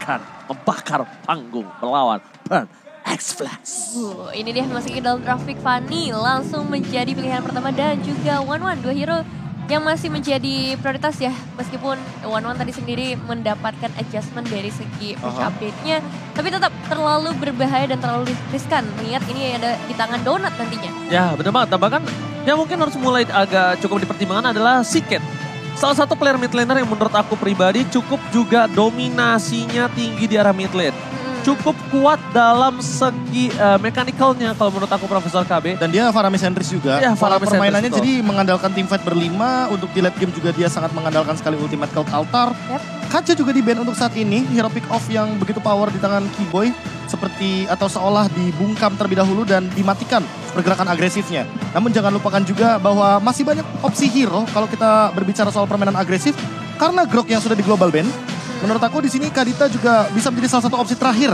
akan membakar panggung melawan Burn X-Flash. Ini dia masih dalam grafik Fanny langsung menjadi pilihan pertama dan juga One dua hero yang masih menjadi prioritas ya. Meskipun One tadi sendiri mendapatkan adjustment dari segi update-nya, tapi tetap terlalu berbahaya dan terlalu riskan mengingat ini ada di tangan Donut nantinya. Ya benar banget, bahkan yang mungkin harus mulai agak cukup dipertimbangkan adalah Siket. Salah satu player mid laner yang menurut aku pribadi cukup juga dominasinya tinggi di arah mid lane. Cukup kuat dalam segi mechanical-nya kalau menurut aku Profesor KB. Dan dia Faramis sentris juga. Ya, Pola permainannya betul. jadi mengandalkan teamfight berlima. Untuk di late game juga dia sangat mengandalkan sekali ultimate cult altar. Kaca juga di ban untuk saat ini. Hero pick off yang begitu power di tangan Keyboy. Seperti atau seolah dibungkam terlebih dahulu dan dimatikan pergerakan agresifnya. Namun jangan lupakan juga bahwa masih banyak opsi hero kalau kita berbicara soal permainan agresif. Karena Grok yang sudah di global ban. Menurut aku di sini Kadita juga bisa menjadi salah satu opsi terakhir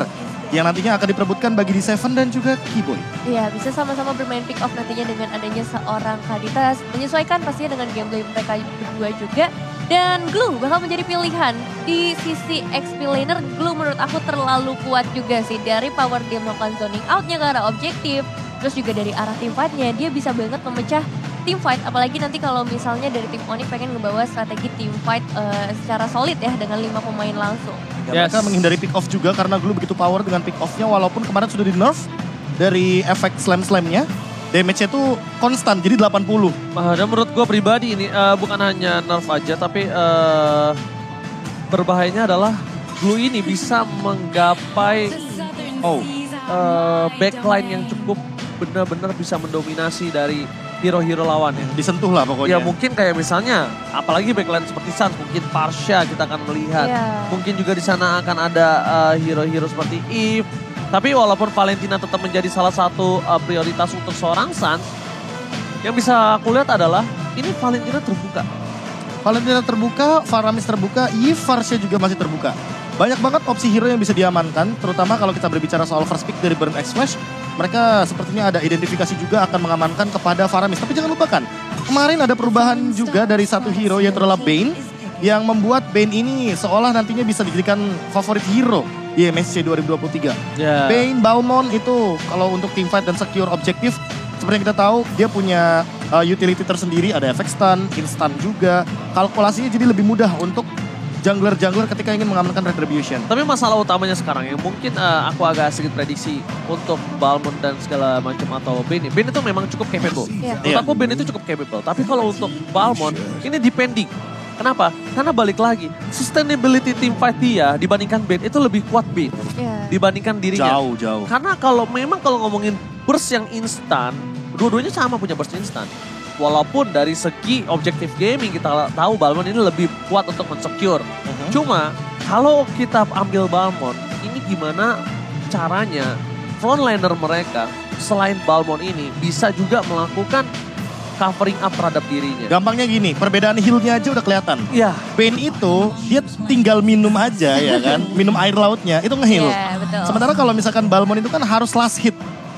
yang nantinya akan diperebutkan bagi D7 dan juga Keyboy. Iya, bisa sama-sama bermain pick off nantinya dengan adanya seorang Kadita, menyesuaikan pastinya dengan gameplay mereka berdua juga. Dan Glue bakal menjadi pilihan di sisi XP laner. Glue menurut aku terlalu kuat juga sih dari power dia melakukan zoning outnya ke arah objektif. Terus juga dari arah team fight-nya dia bisa banget memecah team fight, apalagi nanti kalau misalnya dari tim Onyx pengen ngebawa strategi team fight secara solid ya dengan 5 pemain langsung. Ya, mereka menghindari pick off juga karena Glue begitu power dengan pick off-nya walaupun kemarin sudah di nerf dari efek slam-slamnya. Damage-nya tuh konstan jadi 80. Dan menurut gue pribadi ini bukan hanya nerf aja tapi berbahayanya adalah Glue ini bisa menggapai backline yang cukup benar-benar bisa mendominasi dari hero-hero lawannya. Disentuh lah pokoknya. Ya mungkin kayak misalnya, apalagi backline seperti Sans, mungkin Parsha kita akan melihat. Mungkin juga di sana akan ada hero-hero seperti Eve. Tapi walaupun Valentina tetap menjadi salah satu prioritas untuk seorang Sans, yang bisa aku lihat adalah ini Valentina terbuka. Valentina terbuka, Faramis terbuka, Eve, Farsha juga masih terbuka. Banyak banget opsi hero yang bisa diamankan, terutama kalau kita berbicara soal first pick dari Burn X-Flash. Mereka sepertinya ada identifikasi juga akan mengamankan kepada Faramis. Tapi jangan lupakan, kemarin ada perubahan juga dari satu hero yaitu adalah Bane. Yang membuat Bane ini seolah nantinya bisa dijadikan favorit hero di MSC 2023. Bane, Balmond itu kalau untuk teamfight dan secure objektif, seperti yang kita tahu dia punya utility tersendiri, ada efek stun, instant juga. Kalkulasinya jadi lebih mudah untuk jungler-jungler ketika ingin mengamankan Retribution. Tapi masalah utamanya sekarang yang mungkin aku agak sedikit prediksi untuk Balmond dan segala macam atau Bane. Bane itu memang cukup capable. Menurut aku Bane itu cukup capable. Tapi kalau untuk Balmond ini depending. Kenapa? Karena balik lagi, sustainability team fight dia dibandingkan Bane itu lebih kuat Bane dibandingkan dirinya. Jauh. Karena kalau ngomongin burst yang instan, dua-duanya sama punya burst instan. Walaupun dari segi objektif gaming kita tahu Balmond ini lebih kuat untuk mensecure. Cuma kalau kita ambil Balmond, ini gimana caranya frontliner mereka selain Balmond ini bisa juga melakukan covering up terhadap dirinya. Gampangnya gini, perbedaan heal-nya aja udah kelihatan. Iya. Bane itu dia tinggal minum aja ya kan, minum air lautnya itu nge-heal. Sementara kalau misalkan Balmond itu kan harus last hit.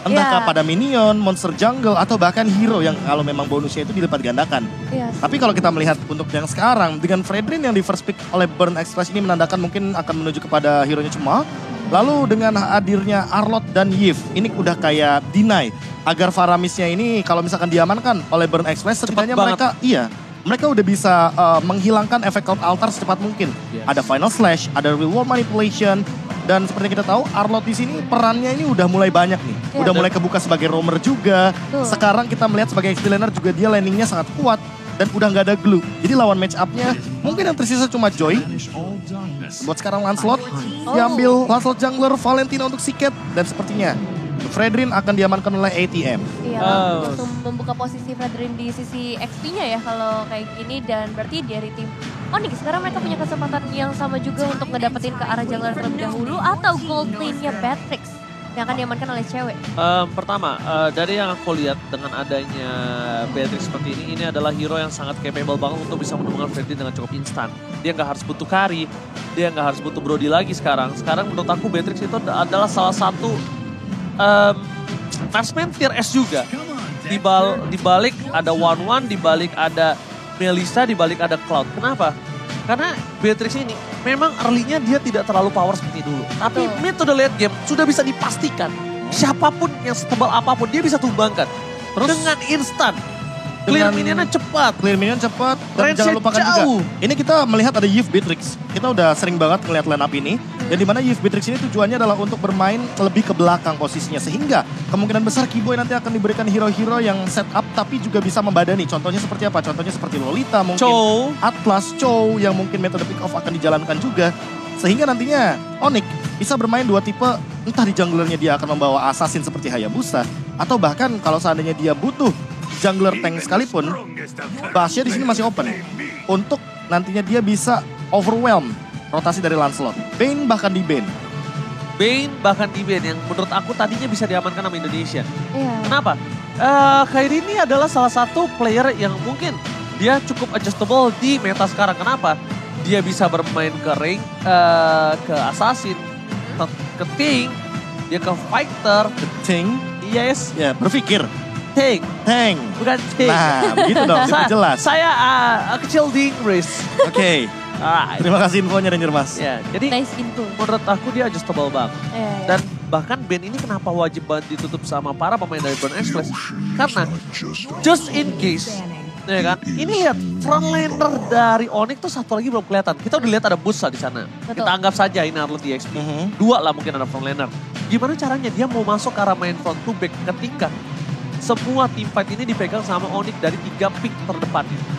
Entah kepada minion, monster jungle, atau bahkan hero yang kalau memang bonusnya itu dilipat gandakan. Tapi kalau kita melihat untuk yang sekarang, dengan Fredrin yang di first pick oleh Burn X-Flash ini menandakan mungkin akan menuju kepada hero-nya cuma. Lalu dengan hadirnya Arlott dan Yves, ini udah kayak deny. Agar Faramisnya ini kalau misalkan diamankan oleh Burn X-Flash, setidaknya mereka udah bisa menghilangkan efek Cloud Altar secepat mungkin. Ada Final Slash, ada Real World Manipulation. Dan seperti yang kita tahu, Arlott di sini perannya ini udah mulai banyak nih. Udah mulai kebuka sebagai roamer juga. Sekarang kita melihat sebagai XP laner juga dia landingnya sangat kuat. Dan udah nggak ada glue. Jadi lawan match up-nya mungkin yang tersisa cuma Joy. Buat sekarang Lancelot. Diambil Lancelot jungler, Valentina untuk Siket. Dan sepertinya Fredrin akan diamankan oleh ATM. Iya, langsung membuka posisi Fredrin di sisi XP-nya ya kalau kayak gini. Dan berarti dari tim Onyx sekarang mereka punya kesempatan yang sama juga untuk ngedapetin ke arah jungler terlebih dahulu. Atau gold lane-nya Batrix yang akan diamankan oleh cewek. Pertama, dari yang aku lihat dengan adanya Beatrix seperti ini adalah hero yang sangat capable banget untuk bisa menemukan Fredrin dengan cukup instan. Dia nggak harus butuh carry, dia nggak harus butuh Brody lagi sekarang. Sekarang menurut aku Beatrix itu adalah salah satu marksman tier S juga. Di balik ada One, di balik ada Melissa, di balik ada Cloud. Kenapa? Karena Beatrix ini memang early-nya dia tidak terlalu power seperti dulu. Tapi mid to the late game sudah bisa dipastikan. Siapapun yang setebal apapun dia bisa tumbangkan. Terus dengan instan. Clear minionnya cepat. Clear minion cepat. Dan jangan lupakan jauh. juga. Ini kita melihat ada Yves Beatrix. Kita udah sering banget ngeliat line up ini. Dan dimana Yves Beatrix ini tujuannya adalah untuk bermain lebih ke belakang posisinya. Sehingga kemungkinan besar Kiboy nanti akan diberikan hero-hero yang set up tapi juga bisa membadani. Contohnya seperti apa? Contohnya seperti Lolita mungkin. Chow. Atlas, Chow yang mungkin metode pick off akan dijalankan juga. Sehingga nantinya Onyx bisa bermain dua tipe. Entah di junglernya dia akan membawa assassin seperti Hayabusa. Atau bahkan kalau seandainya dia butuh jungler tank sekalipun, Basya di sini masih open untuk nantinya dia bisa overwhelm rotasi dari Lancelot. Bane bahkan di ban. Bane bahkan di ban yang menurut aku tadinya bisa diamankan sama Indonesia. Iya. Kenapa? Kairi ini adalah salah satu player yang mungkin dia cukup adjustable di meta sekarang. Kenapa? Dia bisa bermain ke ring, ke assassin, ke tank, dia ke fighter, The Tank. yes, Ya berpikir. tank, bukan tank. Nah begitu dong, lebih jelas. Saya kecil di Inggris. Oke. Alright. Terima kasih infonya Ranger Mas. Ya, jadi Nice info. menurut aku dia adjustable banget. Iya. Dan bahkan band ini kenapa wajib banget ditutup sama para pemain dari Burn Express? Karena just in case, ya kan? Ini lihat frontliner dari Onyx tuh satu lagi belum kelihatan. Kita udah lihat ada Busa di sana. Betul. Kita anggap saja ini Arlo DXP. Dua lah mungkin ada frontliner. Gimana caranya dia mau masuk ke arah main front to back ketika semua tim fight ini dipegang sama Onyx dari 3 pick terdepannya.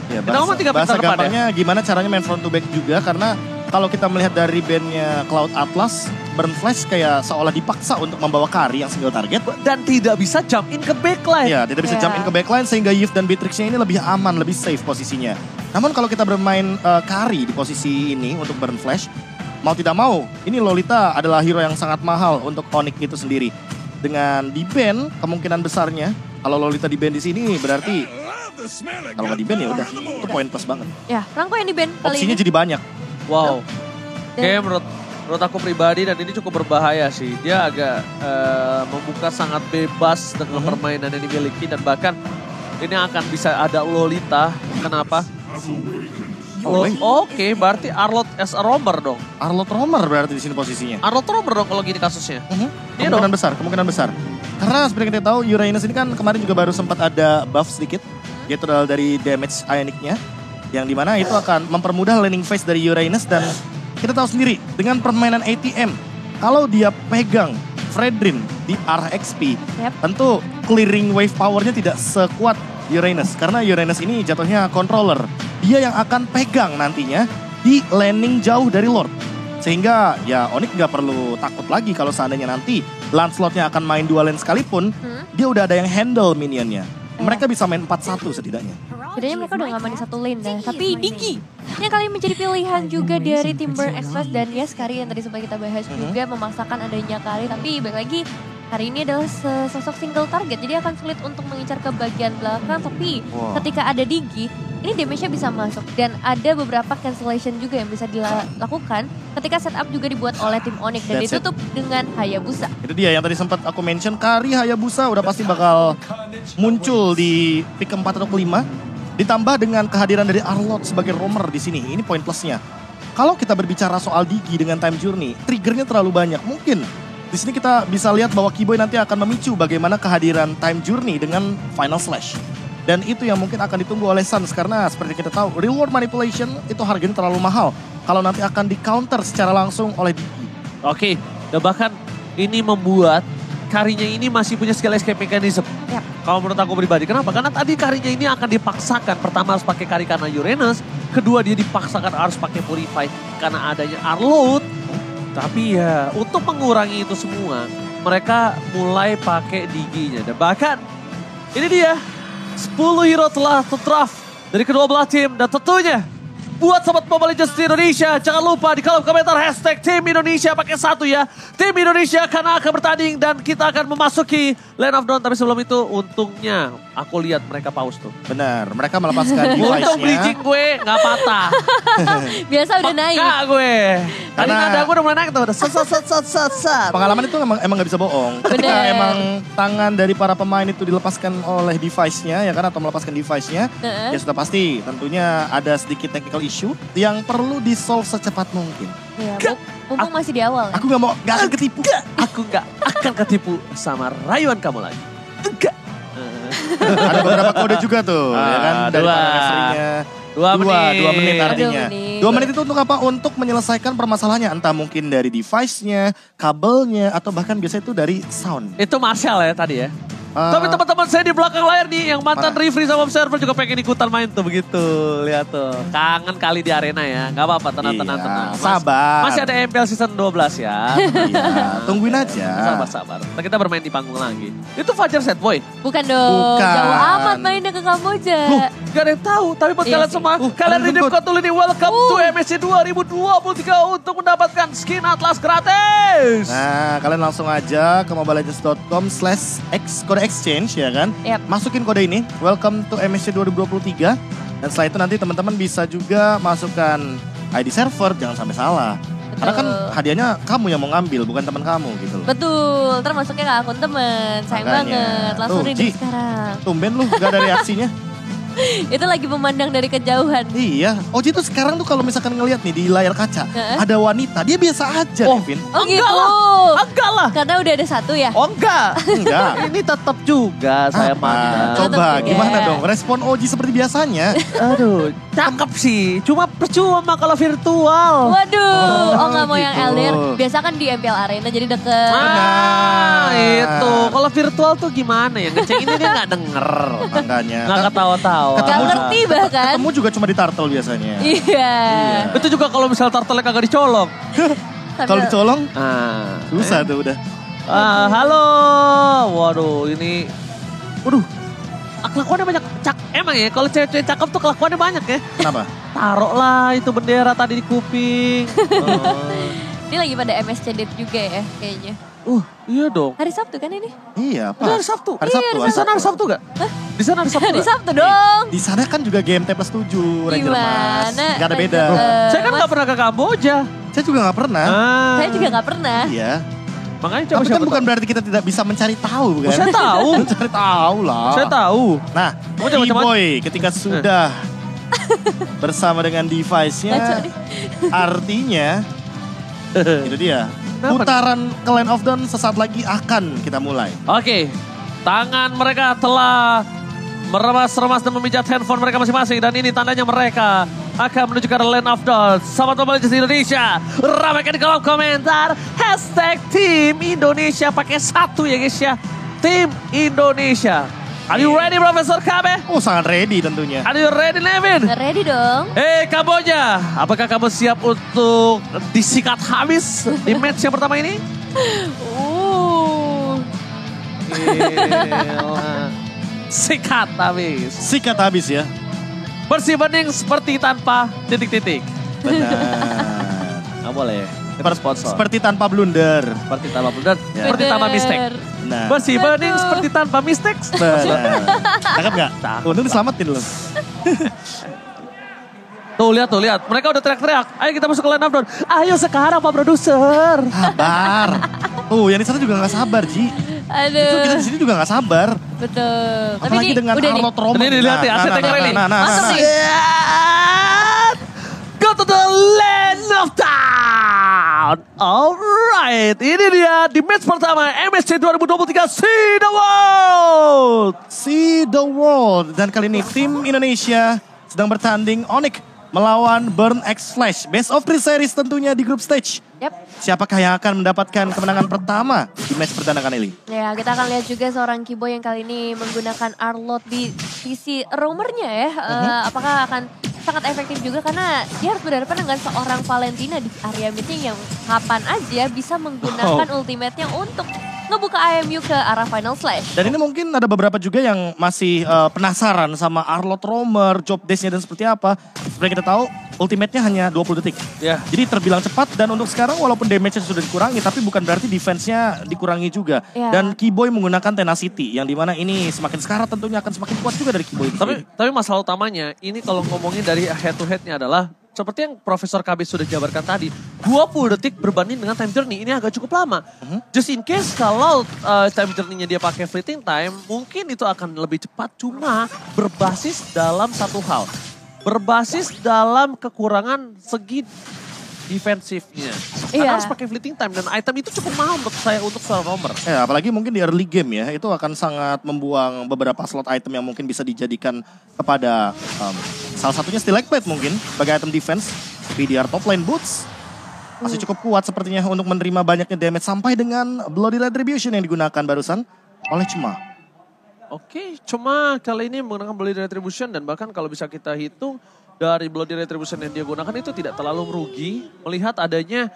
Ya, Kita ngomong 3 pick bahasa terdepan gampangnya gimana caranya main front to back juga. Karena kalau kita melihat dari bandnya Cloud Atlas, Burn Flash kayak seolah dipaksa untuk membawa Kari yang single target. Dan tidak bisa jump in ke backline. Ya, tidak bisa jump in ke backline sehingga Yves dan Beatrixnya ini lebih aman, lebih safe posisinya. Namun kalau kita bermain Kari di posisi ini untuk Burn Flash, mau tidak mau, ini Lolita adalah hero yang sangat mahal untuk Onyx itu sendiri. Dengan di-ban, kemungkinan besarnya, kalau Lolita di-ban di sini berarti, kalau nggak di-ban ya udah, itu poin plus banget. Ya, Rangko yang di-ban kali Opsinya ini. jadi banyak. Wow. Dan- Kayak menurut aku pribadi dan ini cukup berbahaya sih. Dia agak membuka sangat bebas dengan permainan yang dimiliki dan bahkan ini akan bisa ada Lolita. Kenapa? Oke, berarti Arlot as a roamer dong. Arlot Romer berarti di sini posisinya. Arlot roamer dong kalau gini kasusnya. Iya Kemungkinan dong. besar, kemungkinan besar. Karena seperti kita tahu Uranus ini kan kemarin juga baru sempat ada buff sedikit. Yaitu dari damage Ionic-nya. Yang dimana itu akan mempermudah landing phase dari Uranus. Dan kita tahu sendiri dengan permainan ATM. Kalau dia pegang Fredrin di arah XP. Yep. Tentu clearing wave powernya tidak sekuat Uranus. Karena Uranus ini jatuhnya controller. Dia yang akan pegang nantinya di landing jauh dari Lord. Sehingga ya Onyx nggak perlu takut lagi kalau seandainya nanti Lancelotnya akan main dua lane sekalipun, dia udah ada yang handle minionnya. Mereka bisa main 4-1 setidaknya. Setidaknya mereka udah ngaman di satu lane dah. Tapi Digi yang kali ini menjadi pilihan juga dari tim Burn Express dan yes Kari yang tadi sempat kita bahas juga memaksakan adanya Kari. Tapi balik lagi hari ini adalah sosok single target jadi akan sulit untuk mengincar ke bagian belakang. Tapi ketika ada Digi ini damage-nya bisa masuk dan ada beberapa cancellation juga yang bisa dilakukan ketika setup juga dibuat oleh tim Onyx dan That's it. ditutup dengan Hayabusa. Itu dia yang tadi sempat aku mention, Kari Hayabusa udah pasti bakal muncul di pick 4 atau 5. Ditambah dengan kehadiran dari Arlot sebagai roamer di sini. Ini poin plusnya. Kalau kita berbicara soal Digi dengan time journey, triggernya terlalu banyak. Mungkin di sini kita bisa lihat bahwa Kiboy nanti akan memicu bagaimana kehadiran time journey dengan final slash. Dan itu yang mungkin akan ditunggu oleh Suns karena seperti kita tahu reward manipulation itu harganya terlalu mahal. Kalau nanti akan di counter secara langsung oleh Digi. Oke, dan bahkan ini membuat Karinya ini masih punya skill escape mechanism. Yap. Kalau menurut aku pribadi, kenapa? Karena tadi Karinya ini akan dipaksakan. Pertama harus pakai Kari karena Uranus. Kedua dia dipaksakan harus pakai Purify karena adanya Arlot. Tapi ya untuk mengurangi itu semua, mereka mulai pakai Digi-nya. Dan bahkan ini dia 10 hero telah terdraft dari kedua belah tim. Dan tentunya buat sobat Mobile Legends di Indonesia, jangan lupa di kolom komentar hashtag Tim Indonesia pakai 1 ya. Tim Indonesia karena akan bertanding dan kita akan memasuki Land of Dawn. Tapi sebelum itu untungnya Aku lihat mereka pause tuh. Benar, mereka melepaskan Untung device-nya. bridging gue gak patah. Biasa udah naik. Peka gue. Tadi Karena- nada gue udah mulai naik tuh. Udah set. Pengalaman itu emang gak bisa bohong. Ketika Bener. emang tangan dari para pemain itu dilepaskan oleh device-nya ya kan, atau melepaskan device-nya, Heeh. ya sudah pasti tentunya ada sedikit technical issue yang perlu di-solve secepat mungkin. Ya, mumpung masih di awal. Aku gak akan ketipu. Aku gak akan ketipu sama rayuan kamu lagi. Enggak. Ada beberapa kode juga tuh, ya kan, dari dua. para referee-nya. 2 menit artinya. 2 menit. 2 menit itu untuk apa? Untuk menyelesaikan permasalahannya. Entah mungkin dari device-nya, kabelnya, atau bahkan biasanya itu dari sound. Itu Marshall ya tadi ya. Eh, Tapi teman-teman saya di belakang layar nih yang mantan Mana? referee sama observer juga pengen ikutan main tuh begitu. Lihat tuh. Kangen kali di arena ya. Gak apa-apa, tenang. Iya, sabar. Masih ada MPL season 12 ya. Iya, tungguin aja. Sabar. Ntar kita bermain di panggung lagi. Itu Fajar Set Boy. Bukan dong. Bukan. Jauh amat mainnya ke Kamboja. Gak ada yang tahu. Tapi buat Iya kalian sih. semua, kalian kalian redeem jemput. code dulu nih. Welcome to MSC 2023 untuk mendapatkan skin Atlas gratis. Nah, kalian langsung aja ke mobilelegends.com/x kode exchange ya kan. Yap. Masukin kode ini, welcome to MSC 2023. Dan setelah itu nanti teman-teman bisa juga masukkan ID server, jangan sampai salah. Karena kan Betul. hadiahnya kamu yang mau ngambil, bukan teman kamu gitu loh. Betul, ntar masuknya ke akun temen. Sayang Makanya. banget, langsung Tuh, redeem Ji. sekarang. Tumben lu gak ada reaksinya. Itu lagi memandang dari kejauhan. Iya, Oji tuh sekarang tuh kalau misalkan ngelihat nih di layar kaca, Heeh. ada wanita, dia biasa aja, Oh. Kevin. Oh Enggak gitu. Enggak lah. Karena udah ada satu ya. Oh enggak. Enggak. Ini tetap juga saya Apa? pandang. Coba Tetep juga. gimana dong respon Oji seperti biasanya? Aduh, cakep sih. Cuma percuma kalau virtual. Waduh, Oh, nggak mau yang gitu. LDR. Biasa kan di MPL Arena jadi deket. Ah, Benar. itu. Kalau virtual tuh gimana ya? Ngecek ini dia nggak denger. Makanya. Nggak ketawa-tawa. Gak ngerti bahkan. Ketemu juga cuma di turtle biasanya. Iya. Itu juga kalau misalnya turtle kagak dicolong. Kalau dicolong, Ah, susah tuh udah. halo. Waduh, ini. Waduh. Kelakuannya banyak. Emang ya, kalau cewek-cewek cakep tuh kelakuannya banyak ya. Kenapa? Taruh lah itu bendera tadi di kuping. Ini lagi pada MSC Date juga ya kayaknya. Iya dong. Hari Sabtu kan ini? Iya, Itu apa? hari Sabtu. Hari Sabtu. Di sana hari Sabtu gak? Di sana hari Sabtu Hari gak? Sabtu dong. Di sana kan juga GMT plus 7 Ranger Mas. Gimana? Gak ada beda. Saya kan gak pernah ke Kamboja. Saya juga gak pernah. Saya juga gak pernah. Iya. Makanya coba Tapi kan siapa bukan tahu. berarti kita tidak bisa mencari tahu, bukan? Saya tahu. Mencari tahu lah. Saya tahu. Nah, Kamu coba- E-Boy ketika sudah bersama dengan Baca device-nya, nih. artinya itu dia. Kenapa? Putaran ke Land of Dawn sesaat lagi akan kita mulai. Oke, tangan mereka telah meremas-remas dan memijat handphone mereka masing-masing. Dan ini tandanya mereka akan menuju ke Land of Dawn. Sahabat Mobile Legends Indonesia, ramaikan di kolom komentar. Hashtag Tim Indonesia pakai 1 ya guys ya. Tim Indonesia. Are you ready Profesor Kabe? Oh, sangat ready tentunya. Are you ready Nevin? Ready dong. Kamboja, apakah kamu siap untuk disikat habis di match yang pertama ini? Gila. Sikat habis. Sikat habis ya. Bersih bening seperti tanpa titik-titik. Benar. Nggak boleh. Itu sponsor. Seperti tanpa blunder. Seperti tanpa blunder, Ya. seperti tanpa mistake. Benar. Bersih bening seperti tanpa mistake. Benar. Cakep gak? Cakep. Untung diselamatin loh. Tuh lihat. Mereka udah teriak-teriak. Ayo kita masuk ke Land of Dawn. Ayo sekarang Pak Produser. Sabar. Tuh, yang di sana juga gak sabar, Ji. Itu kita Aduh. di sini juga gak sabar. Betul. Tapi Apalagi ini dengan udah nih. Arnold Roman. Ini lihat ya, asetnya keren nih. Masuk nih. Go to the Land of Dawn. Alright, ini dia di match pertama MSC 2023 See the World. See the world. Dan kali ini tim Indonesia sedang bertanding Onyx melawan Burn X Flash. Best of 3 series tentunya di group stage. Yap. Siapakah yang akan mendapatkan kemenangan pertama di match perdana kali ini? Ya, kita akan lihat juga seorang Kiboy yang kali ini menggunakan Arlot di sisi roamernya ya. Apakah akan sangat efektif juga karena dia harus berhadapan dengan seorang Valentina di area meeting yang kapan aja bisa menggunakan ultimate-nya untuk ngebuka IMU ke arah Final Slash. Dan ini mungkin ada beberapa juga yang masih penasaran sama Arlott Roamer, job desk-nya dan seperti apa. Seperti kita tahu, ultimate-nya hanya 20 detik. Ya. Jadi terbilang cepat dan untuk sekarang walaupun damage-nya sudah dikurangi, tapi bukan berarti defense-nya dikurangi juga. Ya. Dan Keyboy menggunakan Tenacity, yang dimana ini semakin sekarat tentunya akan semakin kuat juga dari Keyboy. Tapi masalah utamanya, ini kalau ngomongin dari head to head-nya adalah, seperti yang Profesor KB sudah jabarkan tadi, 20 detik berbanding dengan time journey, ini agak cukup lama. Just in case kalau time journey-nya dia pakai fleeting time, mungkin itu akan lebih cepat, cuma berbasis dalam satu hal. Berbasis dalam kekurangan segi defensifnya. Karena harus pakai fleeting time dan item itu cukup mahal untuk saya untuk seorang roamer. Ya, apalagi mungkin di early game ya, itu akan sangat membuang beberapa slot item yang mungkin bisa dijadikan kepada salah satunya Stalagmite mungkin sebagai item defense. PDR top lane boots masih cukup kuat sepertinya untuk menerima banyaknya damage sampai dengan Bloody Retribution yang digunakan barusan oleh Cuma. Oke, cuma kali ini menggunakan Bloody Retribution dan bahkan kalau bisa kita hitung dari Bloody Retribution yang dia gunakan itu tidak terlalu merugi melihat adanya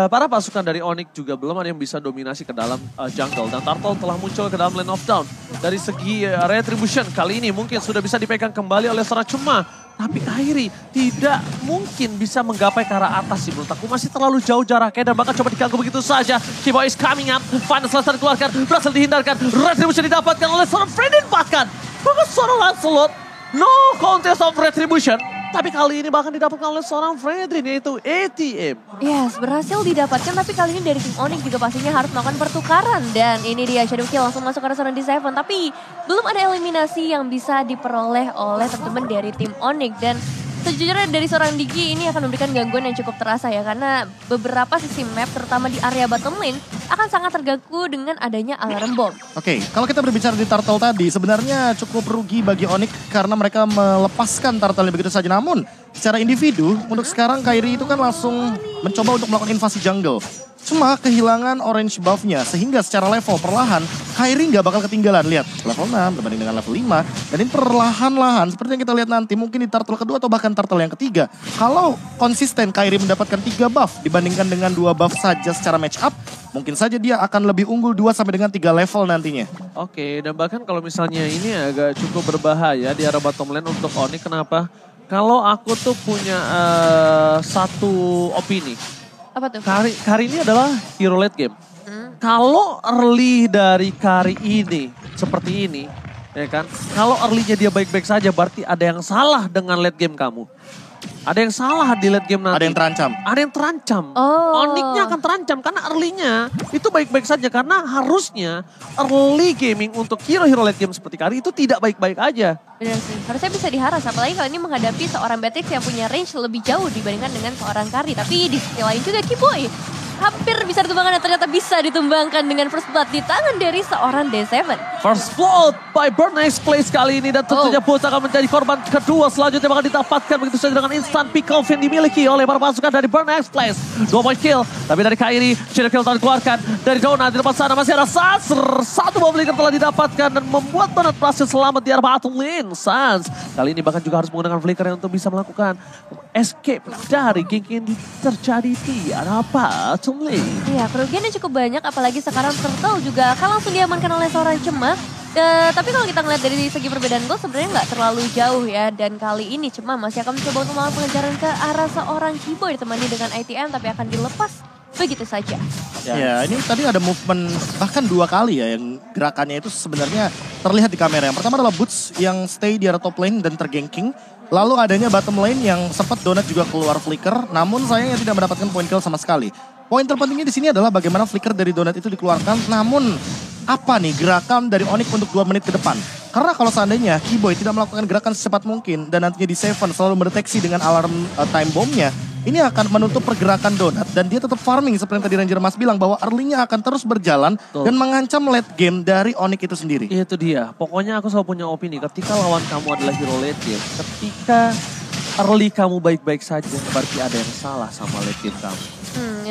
para pasukan dari Onyx juga belum ada yang bisa dominasi ke dalam jungle. Dan Turtle telah muncul ke dalam lane of down. Dari segi Retribution kali ini mungkin sudah bisa dipegang kembali oleh seorang Cuma. Tapi Kairi tidak mungkin bisa menggapai ke arah atas sih menurut aku. Masih terlalu jauh jaraknya dan bahkan coba diganggu begitu saja. Keyboy is coming up. Final Slash dikeluarkan, berhasil dihindarkan. Retribution didapatkan oleh seorang Fredin bahkan. Bahkan seorang Lancelot. No contest of Retribution. Tapi kali ini bahkan didapatkan oleh seorang Fredrin yaitu ATM. Yes, berhasil didapatkan tapi kali ini dari tim Onyx juga pastinya harus melakukan pertukaran. Dan ini dia Shadow Kill langsung masuk ke arah seorang D7. Tapi belum ada eliminasi yang bisa diperoleh oleh teman-teman dari tim Onyx. Dan sejujurnya dari seorang Digi ini akan memberikan gangguan yang cukup terasa ya. Karena beberapa sisi map terutama di area bottom lane akan sangat terganggu dengan adanya alarm bomb. Oke, kalau kita berbicara di Turtle tadi, sebenarnya cukup rugi bagi Onyx karena mereka melepaskan Turtle begitu saja. Namun, secara individu, untuk sekarang Kairi itu kan langsung mencoba untuk melakukan invasi jungle. Cuma kehilangan orange buff-nya, sehingga secara level perlahan, Kairi nggak bakal ketinggalan. Lihat, level 6 berbanding dengan level 5. Dan ini perlahan-lahan, seperti yang kita lihat nanti, mungkin di turtle kedua atau bahkan turtle yang ketiga. Kalau konsisten Kairi mendapatkan 3 buff dibandingkan dengan 2 buff saja secara match up, mungkin saja dia akan lebih unggul 2 sampai dengan 3 level nantinya. Oke, dan bahkan kalau misalnya ini agak cukup berbahaya di arah bottom lane untuk Onyx. Kenapa? Kalau aku tuh punya satu opini. Apa tuh? Kari ini adalah hero late game. Kalau early dari Kari ini seperti ini, ya kan? Kalau early-nya dia baik-baik saja, berarti ada yang salah dengan late game kamu. Ada yang salah di late game nanti. Ada yang terancam. Ada yang terancam. Oh. Onyx-nya akan terancam karena early-nya itu baik-baik saja. Karena harusnya early gaming untuk hero-hero late game seperti Kari itu tidak baik-baik aja. Benar sih, harusnya bisa diharas. Apalagi kalau ini menghadapi seorang Beatrix yang punya range lebih jauh dibandingkan dengan seorang Kari. Tapi di sisi lain juga Keyboy hampir bisa ditumbangkan dan ternyata bisa ditumbangkan dengan first blood di tangan dari seorang D7. First blood by Burn Next Place kali ini dan tentunya Boots akan menjadi korban kedua selanjutnya bakal didapatkan begitu saja dengan instant pick off yang dimiliki oleh para pasukan dari Burn Next Place. 2 point kill tapi dari Kairi, Shadow Kill telah dikeluarkan dari Donut di depan sana masih ada Sans. 1 bomb leaker telah didapatkan dan membuat Donut berhasil selamat di arah bottom lane. Sans kali ini bahkan juga harus menggunakan flicker untuk bisa melakukan escape dari gank yang terjadi di arah bottom lane. Iya, kerugiannya cukup banyak apalagi sekarang Turtle juga akan langsung diamankan oleh seorang Cema. Tapi kalau kita ngeliat dari segi perbedaan gol sebenarnya nggak terlalu jauh ya. Dan kali ini Cema masih akan mencoba untuk melakukan pengejaran ke arah seorang Keyboy ditemani dengan ITM tapi akan dilepas begitu saja. Ya, ini tadi ada movement bahkan 2 kali ya yang gerakannya itu sebenarnya terlihat di kamera. Yang pertama adalah Boots yang stay di arah top lane dan terganking. Lalu adanya bottom lane yang sempat Donut juga keluar flicker, namun sayangnya tidak mendapatkan point kill sama sekali. Poin terpentingnya di sini adalah bagaimana flicker dari Donut itu dikeluarkan, namun apa nih gerakan dari Onyx untuk 2 menit ke depan? Karena kalau seandainya Keyboy tidak melakukan gerakan secepat mungkin dan nantinya di Seven selalu mendeteksi dengan alarm time bomb-nya, ini akan menutup pergerakan Donut dan dia tetap farming seperti yang tadi Ranger Mas bilang bahwa early-nya akan terus berjalan dan mengancam late game dari Onyx itu sendiri. Itu dia, pokoknya aku selalu punya opini ketika lawan kamu adalah hero late game, ketika early kamu baik-baik saja berarti ada yang salah sama late game kamu.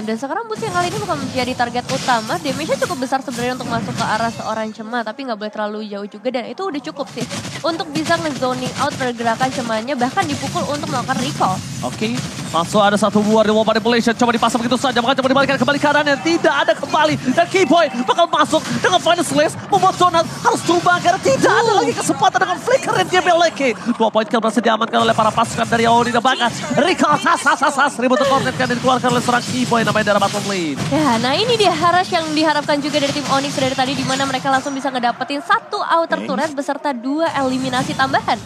Dan sekarang Boots yang kali ini bukan menjadi target utama. Damage-nya cukup besar sebenarnya untuk masuk ke arah seorang Cema. Tapi nggak boleh terlalu jauh juga dan itu udah cukup sih. Untuk bisa nge-zoning out pergerakan Cemanya bahkan dipukul untuk melakukan recall. Oke, Langsung ada satu buah reward manipulation. Coba dipasang begitu saja. Maka coba dibalikan kembali kanan. Tidak ada kembali. Dan Keyboy bakal masuk dengan Final Slash. Membuat Donat harus tumbang. Karena tidak ada lagi kesempatan dengan flicker yang dia miliki. 2 poin kill berhasil diamankan oleh para pasukan dari Oni. Dan bahkan recall. Ribut terkoordinatkan dan dikeluarkan oleh seorang Keyboy namanya dari bottom lane. Ya, nah ini dia Harash yang diharapkan juga dari tim Onyx dari tadi. Dimana mereka langsung bisa ngedapetin 1 outer turret beserta 2 eliminasi tambahan.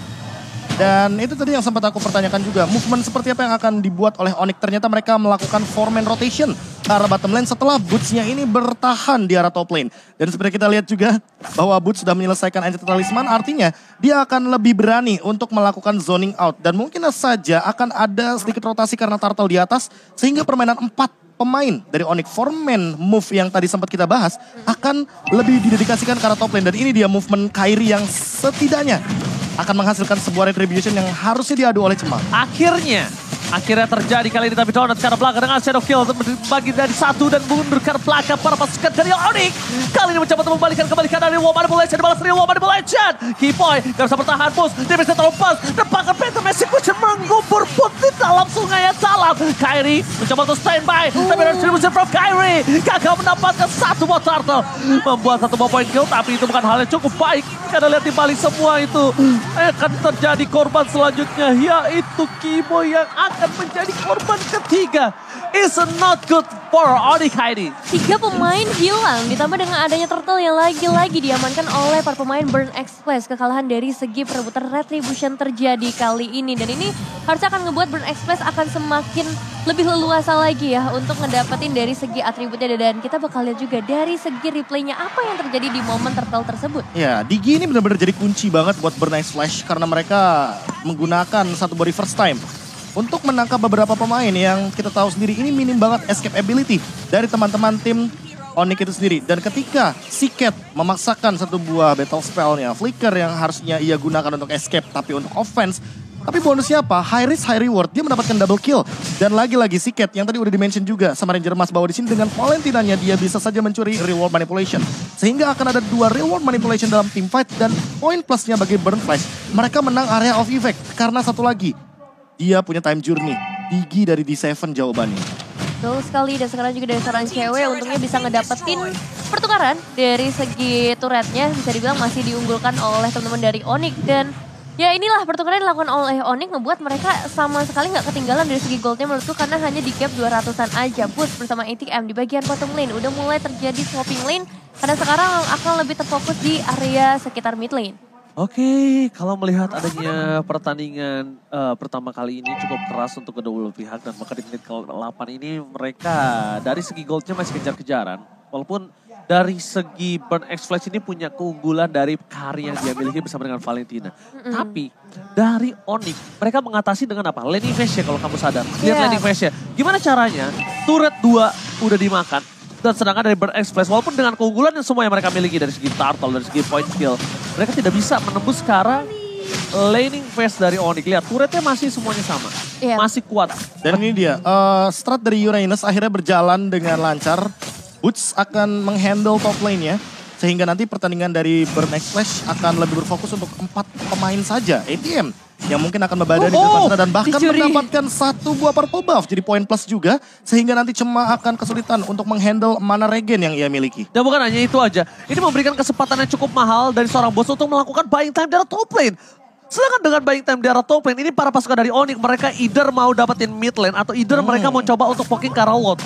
Dan itu tadi yang sempat aku pertanyakan juga. Movement seperti apa yang akan dibuat oleh Onyx? Ternyata mereka melakukan 4-man rotation ke arah bottom lane setelah Boots-nya ini bertahan di arah top lane. Dan seperti kita lihat juga bahwa Boots sudah menyelesaikan Enchanted Talisman. Artinya dia akan lebih berani untuk melakukan zoning out. Dan mungkin saja akan ada sedikit rotasi karena turtle di atas. Sehingga permainan 4 pemain dari Onyx 4-man move yang tadi sempat kita bahas akan lebih didedikasikan ke arah top lane. Dan ini dia movement Kairi yang setidaknya akan menghasilkan sebuah retribution yang harusnya diadu oleh Cemang. Akhirnya terjadi kali ini, tapi Donat ke arah belakang dengan Shadow Kill bagi dari 1 dan mundur ke arah belakang para pasukan dari Onyx. Kali ini mencoba untuk membalikan kembali kanan dari Reward Manipulation, dibalas Reward Manipulation. Keyboy gak bisa bertahan, push, dia bisa terlepas. Dan bahkan Phantom Execution menggubur put di dalam sungai yang dalam. Kairi mencoba untuk standby, tapi ada distribution from Kairi. Gagal mendapatkan 1 buah turtle. Membuat 1 buah point kill, tapi itu bukan hal yang cukup baik. Karena lihat di balik semua itu akan terjadi korban selanjutnya, yaitu Keyboy yang akan menjadi korban ketiga. It's not good for Onyx Heidi. 3 pemain hilang, ditambah dengan adanya turtle yang lagi-lagi diamankan oleh para pemain Burn Express. Kekalahan dari segi perebutan retribution terjadi kali ini. Dan ini harusnya akan ngebuat Burn Express akan semakin lebih leluasa lagi ya untuk ngedapetin dari segi atributnya. Dan kita bakal lihat juga dari segi replaynya apa yang terjadi di momen turtle tersebut. Ya, Digi ini benar-benar jadi kunci banget buat Burn Express karena mereka menggunakan satu body first time untuk menangkap beberapa pemain yang kita tahu sendiri ini minim banget escape ability dari teman-teman tim Onyx itu sendiri. Dan ketika Siket memaksakan satu buah battle spellnya, Flicker yang harusnya ia gunakan untuk escape tapi untuk offense. Tapi bonusnya apa? High risk, high reward. Dia mendapatkan double kill. Dan lagi-lagi Siket yang tadi udah dimention juga sama Ranger Mas bahwa di sini dengan Valentinanya dia bisa saja mencuri reward manipulation. Sehingga akan ada 2 reward manipulation dalam team fight dan poin plusnya bagi Burn Flash. Mereka menang area of effect karena satu lagi. Dia punya time journey. Digi dari D7 jawabannya. Betul sekali, dan sekarang juga dari seorang cewek untungnya bisa ngedapetin pertukaran dari segi turretnya. Bisa dibilang masih diunggulkan oleh teman-teman dari Onyx. Dan ya inilah pertukaran yang dilakukan oleh Onyx ngebuat mereka sama sekali nggak ketinggalan dari segi goldnya menurutku. Karena hanya di gap 200-an aja. Push bersama ATM di bagian bottom lane. Udah mulai terjadi swapping lane. Karena sekarang akan lebih terfokus di area sekitar mid lane. Oke, kalau melihat adanya pertandingan pertama kali ini cukup keras untuk kedua belah pihak. Dan maka di menit ke-8 ini mereka dari segi goldnya masih kejar-kejaran. Walaupun dari segi Burn Express ini punya keunggulan dari karya yang dia miliki bersama dengan Valentina. Tapi dari Onyx mereka mengatasi dengan apa? Laning phase ya kalau kamu sadar. Lihat laning phase ya. Gimana caranya? Turret 2 udah dimakan. Dan sedangkan dari Burn Express, walaupun dengan keunggulan yang semua yang mereka miliki dari segi turtle, dari segi point kill, mereka tidak bisa menembus ke arah laning phase dari Onyx. Lihat, turretnya masih semuanya sama. Masih kuat. Dan ini dia, strat dari Uranus akhirnya berjalan dengan lancar. Boots akan menghandle top lane-nya. Sehingga nanti pertandingan dari Burn Express akan lebih berfokus untuk 4 pemain saja. ATM yang mungkin akan membadani depan sana dan bahkan mendapatkan 1 buah purple buff. Jadi poin plus juga. Sehingga nanti Cema akan kesulitan untuk menghandle mana regen yang ia miliki. Dan bukan hanya itu aja. Ini memberikan kesempatan yang cukup mahal dari seorang bos untuk melakukan buying time dari top lane. Sedangkan dengan buying time di arah top lane, ini para pasukan dari Onyx, mereka either mau dapetin mid lane atau either mereka mau coba untuk poking ke arah Lord.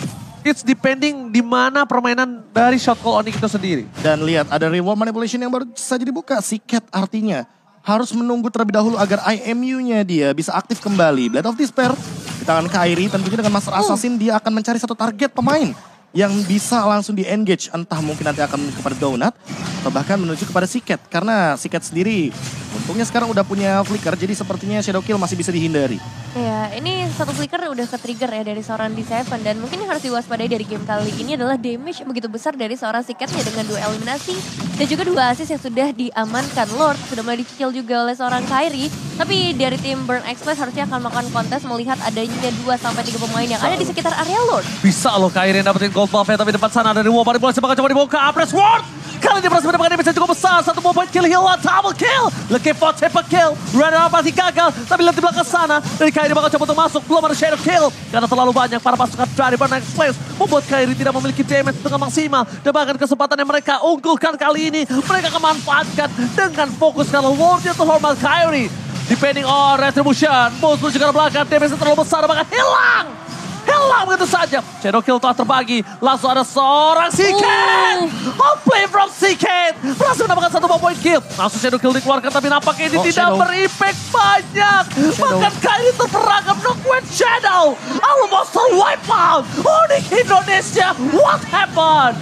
It's depending di mana permainan dari shot call Onyx itu sendiri. Dan lihat ada reward manipulation yang baru saja dibuka. Siket artinya harus menunggu terlebih dahulu agar IMU-nya dia bisa aktif kembali. Blade of Despair di tangan Kairi, tentunya dengan Master Assassin dia akan mencari satu target pemain yang bisa langsung di-engage. Entah mungkin nanti akan menuju kepada Donut atau bahkan menuju kepada Siket. Karena Siket sendiri untungnya sekarang udah punya flicker, jadi sepertinya Shadow Kill masih bisa dihindari. Ya, ini satu flicker udah ke-trigger ya dari seorang D7. Dan mungkin yang harus diwaspadai dari game kali ini adalah damage begitu besar dari seorang Siketnya dengan 2 eliminasi. Dan juga 2 assist yang sudah diamankan. Lord sudah mulai dicicil juga oleh seorang Kairi. Tapi dari tim Burn Express harusnya akan melakukan kontes melihat adanya 2-3 pemain yang ada di sekitar area Lord. Bisa loh Kairi yang dapetin gold buff-nya, tapi depan sana ada reward manipulasi bakal coba dibawa ke Apres World. Kali ini berhasil mendapatkan damage yang cukup besar. 1 point kill, Hilwa double kill. Looking for triple kill. Runner pasti gagal. Tapi lihat di belakang sana. Dari Kairi bakal coba untuk masuk. Belum ada shadow kill. Karena terlalu banyak para pasukan dari Burn Next Place. Membuat Kairi tidak memiliki damage dengan maksimal. Dan bahkan kesempatan yang mereka unggulkan kali ini. Mereka akan manfaatkan dengan fokus kalau Lordnya to hormat Kairi. Depending on retribution. Boost menuju ke belakang. Damage terlalu besar. Bahkan hilang. Hilang begitu saja. Shadow kill telah terbagi. Langsung ada seorang Seagate. Play from Seagate. Berhasil mendapatkan 1 point kill. Langsung Shadow kill dikeluarkan. Tapi nampaknya ini tidak berimpact banyak. Bahkan Kairi terperangkap with Shadow. Almost a wipe out. Onyx Indonesia. What happened?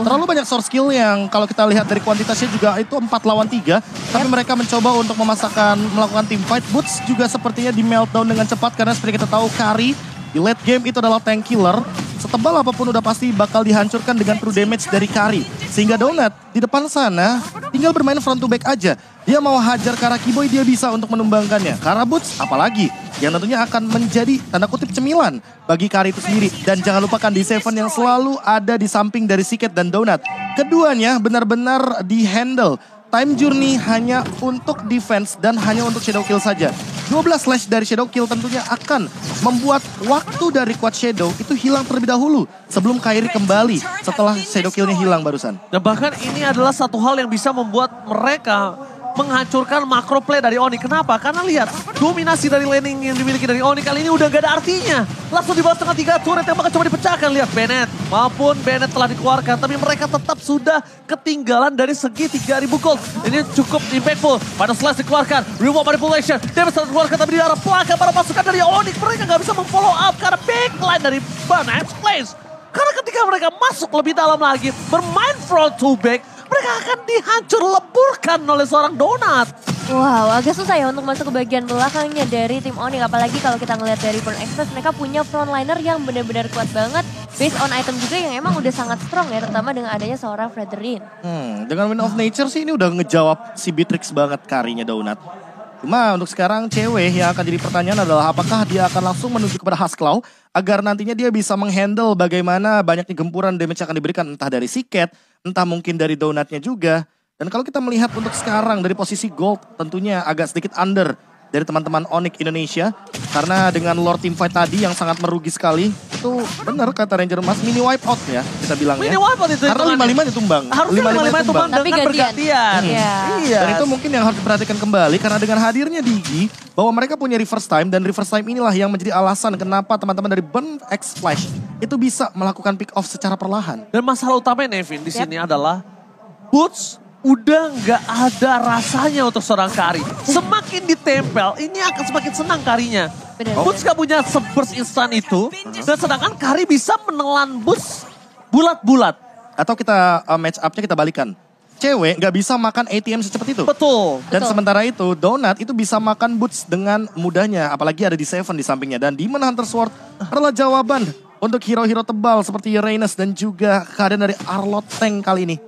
Terlalu banyak source skill yang kalau kita lihat dari kuantitasnya juga itu 4 lawan 3. Tapi mereka mencoba untuk melakukan team fight. Boots juga sepertinya di meltdown dengan cepat. Karena seperti kita tahu Kari di late game itu adalah tank killer. Setebal apapun udah pasti bakal dihancurkan dengan true damage dari Kari. Sehingga Donut di depan sana tinggal bermain front to back aja. Dia mau hajar ke arah Kiboy, dia bisa untuk menumbangkannya. Karena Boots apalagi yang tentunya akan menjadi tanda kutip cemilan bagi Kari itu sendiri. Dan jangan lupakan D7 yang selalu ada di samping dari Seagate dan Donut. Keduanya benar-benar di-handle. Time Journey hanya untuk defense dan hanya untuk Shadow Kill saja. 12 slash dari Shadow Kill tentunya akan membuat waktu dari Quad Shadow itu hilang terlebih dahulu. Sebelum Kairi kembali setelah Shadow Kill-nya hilang barusan. Dan bahkan ini adalah satu hal yang bisa membuat mereka menghancurkan makro play dari Onyx. Kenapa? Karena lihat, dominasi dari laning yang dimiliki dari Onyx kali ini udah gak ada artinya. Langsung dibalas tengah 3 turret yang bakal coba dipecahkan. Lihat Bennett, maupun Bennett telah dikeluarkan. Tapi mereka tetap sudah ketinggalan dari segi 3000 gold. Ini cukup impactful. Pada slash dikeluarkan, reward manipulation. Damage telah dikeluarkan tapi di arah belakang para pasukan dari Onyx. Mereka gak bisa memfollow up karena backline dari Burn Next Place. Karena ketika mereka masuk lebih dalam lagi, bermain front to back, mereka akan dihancur leburkan oleh seorang Donut. Wow, agak susah ya untuk masuk ke bagian belakangnya dari tim Onyx. Apalagi kalau kita ngelihat dari Burn Express, mereka punya frontliner yang benar-benar kuat banget. Based on item juga yang emang udah sangat strong ya, terutama dengan adanya seorang Fredrin. Dengan Wind of Nature sih ini udah ngejawab si Beatrix banget Karinya Donut. Cuma untuk sekarang cewek yang akan jadi pertanyaan adalah apakah dia akan langsung menuju kepada Husklaw agar nantinya dia bisa menghandle bagaimana banyaknya gempuran damage yang akan diberikan entah dari Seagate, entah mungkin dari Donutnya juga. Dan kalau kita melihat untuk sekarang dari posisi gold tentunya agak sedikit under dari teman-teman Onyx Indonesia. Karena dengan Lord Teamfight tadi yang sangat merugi sekali. Itu benar kata Ranger Mas, mini wipe out ya kita bilangnya. Mini wipe out itu. Karena 5-5 ditumbang. Harusnya 5-5 tumbang tapi dengan bergantian. Iya. Dan itu mungkin yang harus diperhatikan kembali. Karena dengan hadirnya Digi, bahwa mereka punya reverse time. Dan reverse time inilah yang menjadi alasan kenapa teman-teman dari Burn X Flash itu bisa melakukan pick off secara perlahan. Dan masalah utamanya Nevin di sini adalah Boots udah nggak ada rasanya untuk seorang Kari. Semakin ditempel, ini akan semakin senang Karinya. Boots gak punya burst instan itu. Dan sedangkan Kari bisa menelan Boots bulat-bulat. Atau kita match up-nya kita balikan. Cewek gak bisa makan ATM secepat itu. Betul. Dan sementara itu Donut itu bisa makan Boots dengan mudahnya. Apalagi ada D7 di sampingnya. Dan Demon Hunter Sword adalah jawaban untuk hero-hero tebal seperti Reynes dan juga kehadiran dari Arlot Tank kali ini.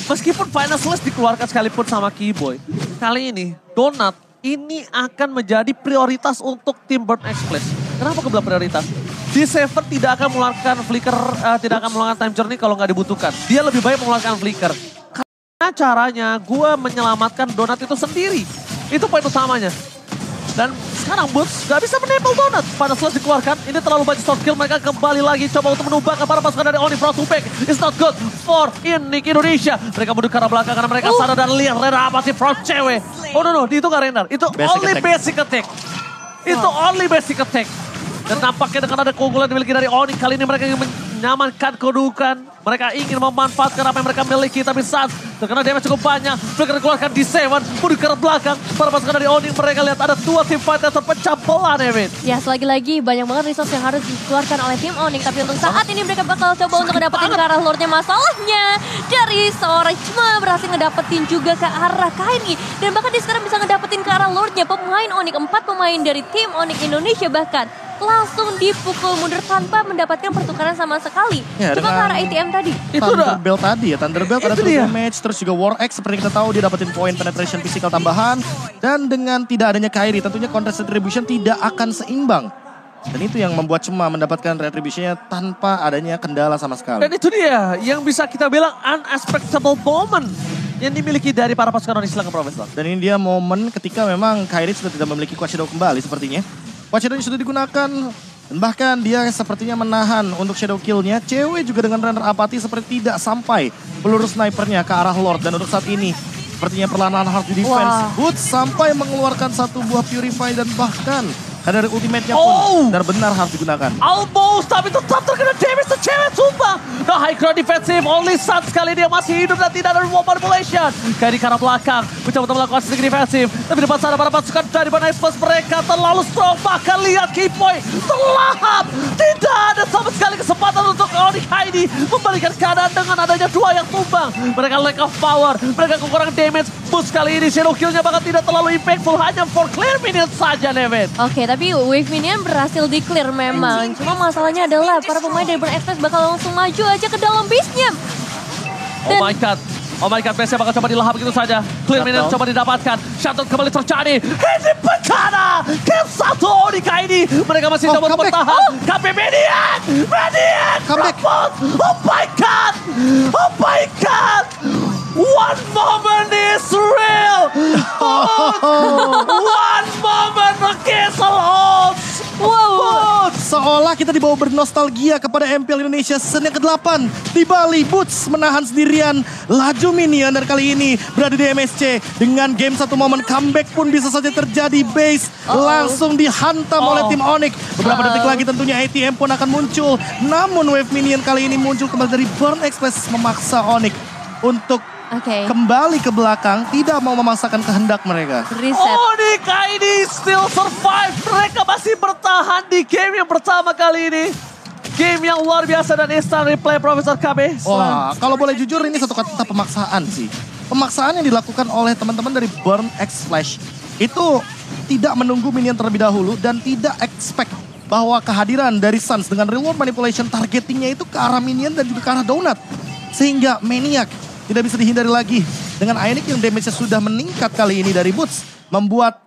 Meskipun Final Slash dikeluarkan sekalipun sama Kiboy, kali ini Donut ini akan menjadi prioritas untuk tim Burn X Place. Kenapa kebelah prioritas? D7 tidak akan mengeluarkan flicker, tidak akan mengeluarkan time journey kalau nggak dibutuhkan. Dia lebih baik mengeluarkan flicker. Karena caranya gue menyelamatkan Donut itu sendiri. Itu poin utamanya. Dan sekarang Boots gak bisa menempel Donut. Pada Slash dikeluarkan, ini terlalu banyak short kill. Mereka kembali lagi coba untuk menumbangkan para pasukan dari Onyx front to back. It's not good for Onyx Indonesia. Mereka mundur ke arah belakang karena mereka sadar dan lihat Rena apa sih front cewek. Oh no, itu gak Renard. Itu only basic attack. Itu only basic attack. Dan nampaknya dengan ada keunggulan dimiliki dari Onyx, kali ini mereka ingin menyamankan kedudukan. Mereka ingin memanfaatkan apa yang mereka miliki, tapi saat terkena damage cukup banyak, mereka dikeluarkan di 7, mundur ke belakang. Para pasukan dari Onyx, mereka lihat ada 2 tim fight yang terpecah belah, Nevin. Ya, selagi-lagi banyak banget resource yang harus dikeluarkan oleh tim Onyx, tapi untuk saat ini mereka bakal coba untuk ngedapetin ke arah Lordnya. Masalahnya dari seorang cuma berhasil ngedapetin juga ke arah Kairi, dan bahkan dia sekarang bisa ngedapetin ke arah Lordnya. Pemain Onyx, 4 pemain dari tim Onyx Indonesia bahkan langsung dipukul mundur tanpa mendapatkan pertukaran sama sekali. Ya, coba ke arah ATM tadi. Itu Thunderbelt tadi ya, Thunderbelt ada true damage, terus juga War X seperti kita tahu dia dapetin poin penetration physical tambahan. Dan dengan tidak adanya Kairi tentunya contest retribution tidak akan seimbang. Dan itu yang membuat Cema mendapatkan retribution-nya tanpa adanya kendala sama sekali. Dan itu dia yang bisa kita bilang unexpectable moment yang dimiliki dari para pasukan Onyx. Silahkan Profesor. Dan ini dia momen ketika memang Kairi sudah tidak memiliki Quad Shadow kembali sepertinya. Quad Shadow sudah digunakan. Dan bahkan dia sepertinya menahan untuk shadow kill-nya. Cewek juga dengan render apati seperti tidak sampai peluru snipernya ke arah Lord. Dan untuk saat ini sepertinya perlahan-lahan harus di defense. Boots sampai mengeluarkan satu buah Purify dan bahkan dari ultimate-nya pun benar-benar harus digunakan. Almost, tapi tetap terkena damage cewek sumpah. Nah, high ground defensive, only Sun sekali dia masih hidup dan tidak ada wall manipulation. Kairi ke arah belakang, mencoba untuk melakukan sedikit defensif. Tapi depan sana para pasukan dari Banexpress mereka terlalu strong. Bahkan lihat Keyboy terlahap. Tidak ada sama sekali kesempatan untuk Onyx Heidi membalikan keadaan dengan adanya dua yang tumbang. Mereka lack of power, mereka kekurangan damage. Boost kali ini shadow kill-nya bahkan tidak terlalu impactful, hanya for clear minions saja, Nevin. Oke, tapi wave minion berhasil di-clear memang. Cuma masalahnya adalah para pemain dari Burn Express bakal langsung maju aja ke dalam base-nya. Oh my god, base-nya bakal coba dilahap begitu saja. Clear minion coba didapatkan. Shutdown kembali terjadi. Ini bencana. Kill satu Onyx ini. Mereka masih coba bertahan. KB Minion. Comeback. Oh my god. One moment is real. One moment cancel odds. Wow. Seolah kita dibawa bernostalgia kepada MPL Indonesia season yang ke-8. Di Bali, Boots menahan sendirian laju minion dan kali ini berada di MSC. Dengan game satu momen comeback pun bisa saja terjadi. Base langsung dihantam oleh tim Onyx. Beberapa detik lagi tentunya ATM pun akan muncul. Namun wave minion kali ini muncul kembali dari Burn Express memaksa Onyx untuk kembali ke belakang, tidak mau memaksakan kehendak mereka. Onyx ini still survive. Mereka masih bertahan di game yang pertama kali ini. Game yang luar biasa dan instant replay Profesor KB. Wah, kalau boleh jujur ini satu kata pemaksaan sih. Pemaksaan yang dilakukan oleh teman-teman dari Burn X Flash itu tidak menunggu minion terlebih dahulu dan tidak expect bahwa kehadiran dari Suns dengan reward manipulation targetingnya itu ke arah minion dan juga ke arah donut. Sehingga Maniac tidak bisa dihindari lagi. Dengan Ionic yang damage-nya sudah meningkat kali ini dari Boots. Membuat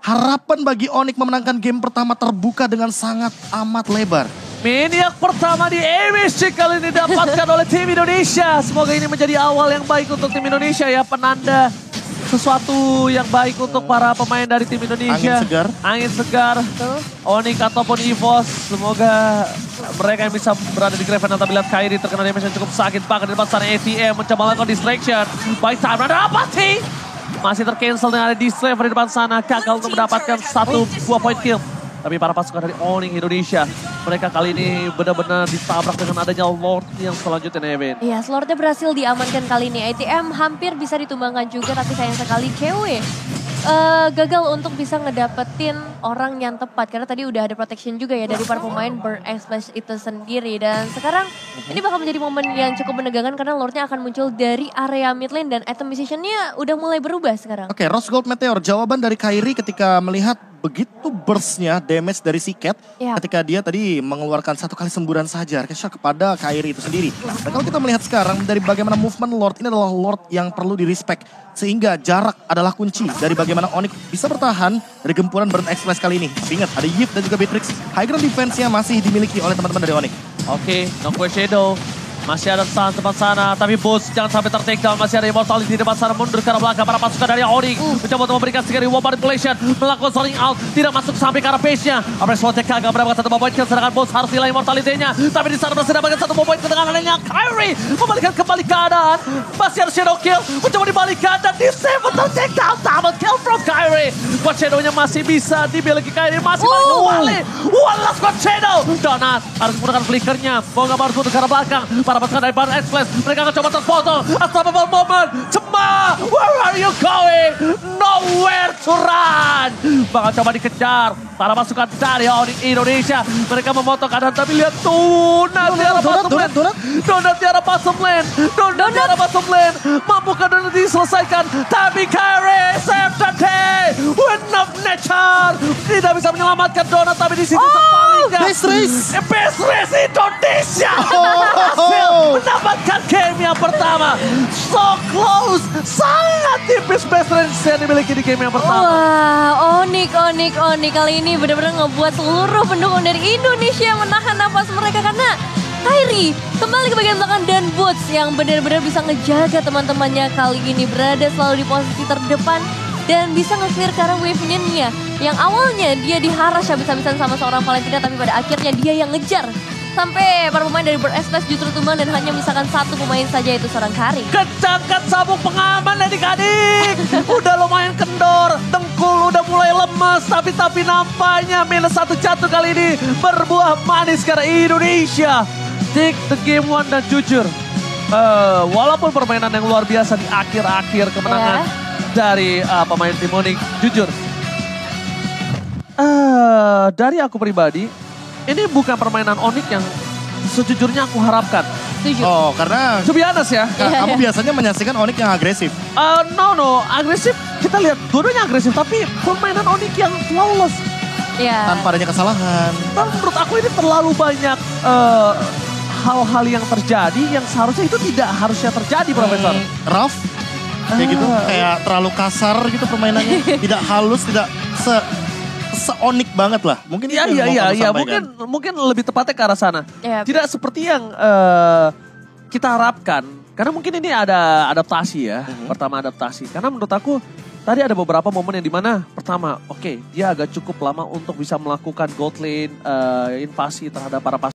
harapan bagi Onyx memenangkan game pertama terbuka dengan sangat amat lebar. Maniac pertama di MSC kali ini didapatkan oleh tim Indonesia. Semoga ini menjadi awal yang baik untuk tim Indonesia ya. Penanda sesuatu yang baik untuk para pemain dari tim Indonesia. Angin segar. Onyx ataupun EVOS. Semoga mereka yang bisa berada di Graven. Tapi lihat Kairi terkena damage yang cukup sakit. Bahkan di depan sana ATM mencoba melakukan distraction. By time ada apa sih? Masih tercancel dengan ada distraction di depan sana. Gagal untuk mendapatkan satu buah point kill. Tapi para pasukan dari Onyx Indonesia, mereka kali ini benar-benar ditabrak dengan adanya Lord yang selanjutnya, Nevin. Iya, Lordnya berhasil diamankan kali ini. ATM hampir bisa ditumbangkan juga, tapi sayang sekali cewek gagal untuk bisa ngedapetin orang yang tepat. Karena tadi udah ada protection juga ya dari para pemain Burn Express itu sendiri. Dan sekarang ini bakal menjadi momen yang cukup menegangkan karena Lordnya akan muncul dari area mid lane dan item positionnya udah mulai berubah sekarang. Oke, Rose Gold Meteor. Jawaban dari Kairi ketika melihat begitu burst-nya damage dari si Cat. Ketika dia tadi mengeluarkan satu kali semburan saja kepada Kairi itu sendiri. Dan kalau kita melihat sekarang dari bagaimana movement Lord, ini adalah Lord yang perlu di-respect. Sehingga jarak adalah kunci dari bagaimana Onyx bisa bertahan dari gempuran Burn Express kali ini. Ingat, ada Yip dan juga Beatrix. High ground defense-nya masih dimiliki oleh teman-teman dari Onyx. Oke, Quad Shadow. Masih ada Suns depan sana, tapi Boots jangan sampai ter-take down. Masih ada Immortality di depan sana, mundur ke arah belakang. Para pasukan dari Onyx mencoba untuk memberikan sekali wall manipulation. Melakukan selling out, tidak masuk sampai ke arah base-nya. Apres Swatnya gagal mendapatkan satu point kill, sedangkan Boots harus hilang Immortality-nya. Tapi di sana berhasil mendapatkan satu point kill dengan adanya Kairi. Membalikan kembali keadaan. Masih ada shadow kill, mencoba dibalikan dan disable ter-take down. Double kill from Kairi. Quad Shadow-nya masih bisa dimiliki Kairi, masih balik kembali. One last Quad Shadow. Donut harus menggunakan flickernya. Mau gak harus mundur ke arah belakang. Para pasukan dari Burn Express, mereka akan coba terpotong. Unstoppable moment. Cema, where are you going? Nowhere to run. Bakal coba dikejar. Para pasukan dari Onyx Indonesia, mereka memotong keadaan. Tapi lihat Donut di arah bottom lane. Donut di arah bottom lane. Donut di arah bottom lane. Mampukah Donut diselesaikan? Tapi Kairi save the day. Win of nature. Tidak bisa menyelamatkan Donut, tapi di situ terpalingkan. Best race. Best race Indonesia. mendapatkan game yang pertama. So close, sangat tipis best range yang dimiliki di game yang pertama. Wah, Onyx kali ini benar-benar ngebuat seluruh pendukung dari Indonesia menahan nafas mereka karena Kairi kembali ke bagian belakang dan Boots yang benar-benar bisa ngejaga teman-temannya kali ini berada selalu di posisi terdepan dan bisa nge-clear karena wave-nya yang awalnya dia diharas habis-habisan sama seorang Valentina tapi pada akhirnya dia yang ngejar. Sampai para pemain dari Burst Express justru tumbang dan hanya misalkan satu pemain saja itu seorang Kari. Kencangkan sabuk pengaman adik-adik. Udah lumayan kendor, dengkul udah mulai lemas. Tapi nampaknya minus 1 jatuh kali ini berbuah manis karena Indonesia take the game one dan jujur. Walaupun permainan yang luar biasa di akhir-akhir kemenangan dari pemain tim Onyx, jujur. Dari aku pribadi, ini bukan permainan Onyx yang sejujurnya aku harapkan. Setuju. Oh, karena To be honest ya. kamu biasanya menyaksikan Onyx yang agresif. No, agresif. Kita lihat dua-duanya agresif, tapi permainan Onyx yang flawless. Tanpa adanya kesalahan. Dan menurut aku ini terlalu banyak hal-hal yang terjadi yang seharusnya itu tidak harusnya terjadi, Profesor. Rough, kayak gitu, kayak terlalu kasar gitu permainannya. Tidak halus, tidak se-Onyx banget lah. Mungkin itu yang mau kamu sampaikan. Mungkin lebih tepatnya ke arah sana. Tidak seperti yang kita harapkan. Karena mungkin ini ada adaptasi ya. Pertama adaptasi. Karena menurut aku tadi ada beberapa momen yang dimana pertama, dia agak cukup lama untuk bisa melakukan gold lane invasi terhadap para pasukan.